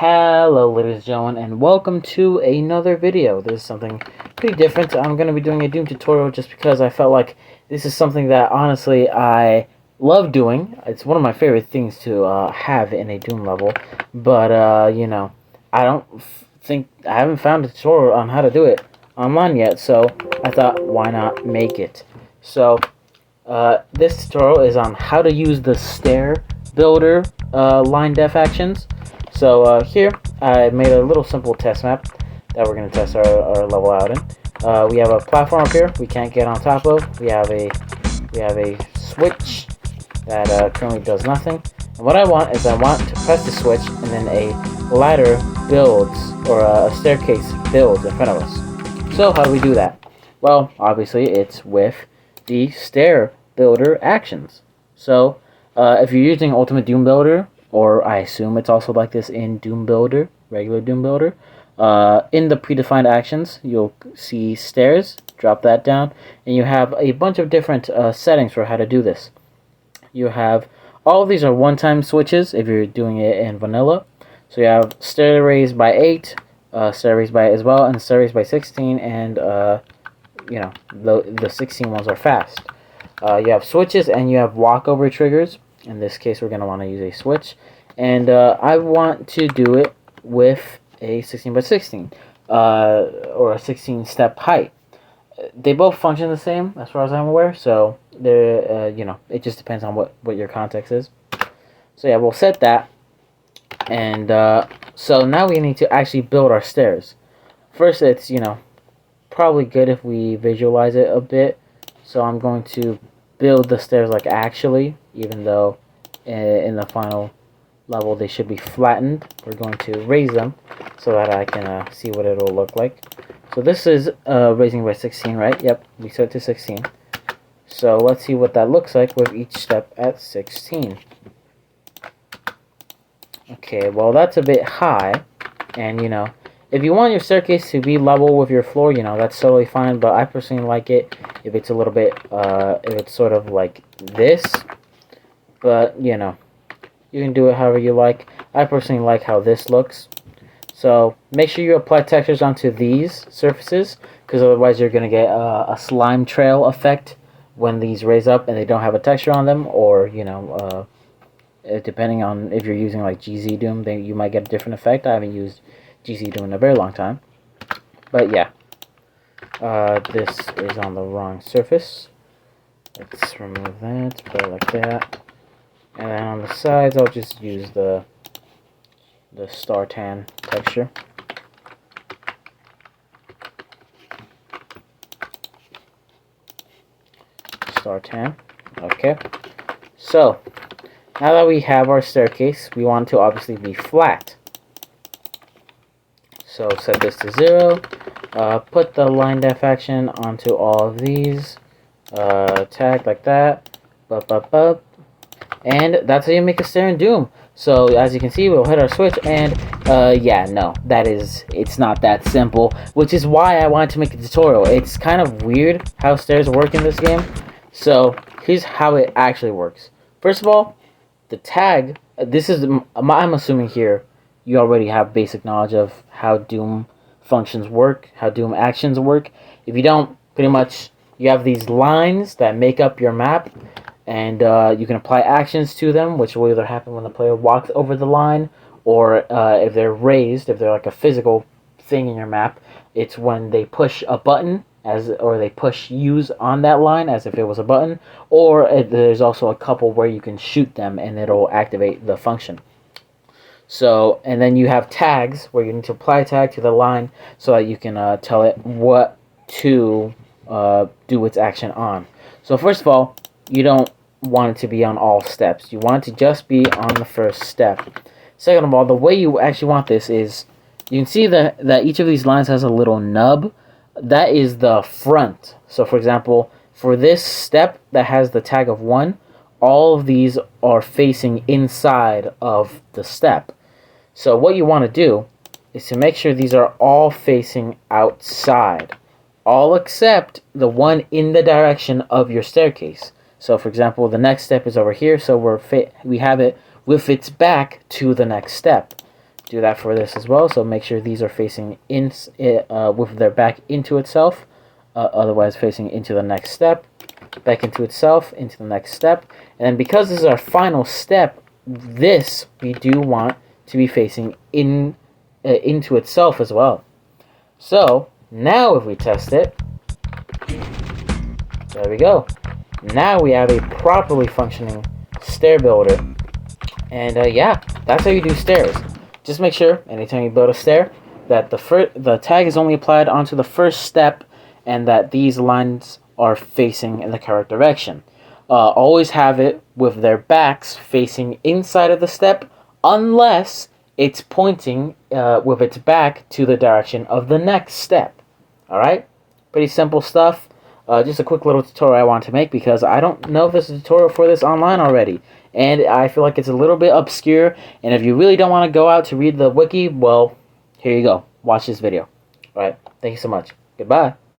Hello ladies and gentlemen, and welcome to another video. This is something pretty different. I'm going to be doing a Doom tutorial just because I felt like this is something that honestly I love doing. It's one of my favorite things to have in a Doom level, but you know, I haven't found a tutorial on how to do it online yet, so I thought, why not make it? So this tutorial is on how to use the stair builder Linedef actions. So here I made a little simple test map that we're going to test our level out in. We have a platform up here we can't get on top of. We have a switch that currently does nothing. And what I want is to press the switch and then a ladder builds, or a staircase builds in front of us. So how do we do that? Well, obviously it's with the stair builder actions. So if you're using Ultimate Doom Builder, or I assume it's also like this in Doom Builder, regular Doom Builder, in the predefined actions, you'll see stairs, drop that down, and you have a bunch of different settings for how to do this. You have, all of these are one-time switches if you're doing it in vanilla. So you have stair raise by 8, stair raise by 8 as well, and stair raise by 16, and you know, the 16 ones are fast. You have switches and you have walkover triggers. In this case, we're going to want to use a switch, and I want to do it with a 16 by 16 or a 16 step height. They both function the same as far as I'm aware, so they're you know, it just depends on what your context is. So yeah, we'll set that, and so now we need to actually build our stairs. First, it's, you know, probably good if we visualize it a bit. So I'm going to build the stairs like actually, even though in the final level they should be flattened. We're going to raise them so that I can see what it'll look like. So this is raising by 16, right? Yep, we set to 16. So let's see what that looks like with each step at 16. Okay, well that's a bit high, and you know, if you want your staircase to be level with your floor, you know, that's totally fine, but I personally like it if it's a little bit, if it's sort of like this. But, you know, you can do it however you like. I personally like how this looks. So, make sure you apply textures onto these surfaces, because otherwise you're going to get a slime trail effect when these raise up and they don't have a texture on them, or, you know, depending on if you're using like GZ Doom, then you might get a different effect. I haven't used GZ Doom in a very long time. But yeah, this is on the wrong surface. Let's remove that, put it like that. And then on the sides, I'll just use the star tan texture. Star tan. Okay. So, now that we have our staircase, we want to obviously be flat. So set this to 0. Put the Linedef action onto all of these. Tag like that. And that's how you make a stair in Doom. So as you can see, we'll hit our switch, and yeah, no, it's not that simple, which is why I wanted to make a tutorial. It's kind of weird how stairs work in this game. So here's how it actually works. First of all, the tag, I'm assuming here you already have basic knowledge of how Doom functions work, how Doom actions work. If you don't, pretty much you have these lines that make up your map, and you can apply actions to them, which will either happen when the player walks over the line, or if they're raised, if they're like a physical thing in your map, it's when they push a button, or they push use on that line as if it was a button, or there's also a couple where you can shoot them and it'll activate the function. So, and then you have tags where you need to apply a tag to the line so that you can tell it what to do its action on. So first of all, you don't want it to be on all steps. You want it to just be on the first step. Second of all, the way you actually want this is, you can see that each of these lines has a little nub. That is the front. So for example, for this step that has the tag of 1, all of these are facing inside of the step. So what you want to do is to make sure these are all facing outside, all except the one in the direction of your staircase. So for example, the next step is over here, so we have it with its back to the next step. do that for this as well. So make sure these are facing in with their back into itself, otherwise facing into the next step, back into itself, into the next step. And then because this is our final step, this we do want to be facing into itself as well. So now if we test it, there we go. Now we have a properly functioning stair builder. And yeah, that's how you do stairs. Just make sure anytime you build a stair that the tag is only applied onto the first step, and that these lines are facing in the correct direction. Always have it with their backs facing inside of the step, unless it's pointing with its back to the direction of the next step. Alright? Pretty simple stuff. Just a quick little tutorial I want to make, because I don't know if there's a tutorial for this online already. And I feel like it's a little bit obscure. And if you really don't want to go out to read the wiki, well, here you go. Watch this video. Alright? Thank you so much. Goodbye.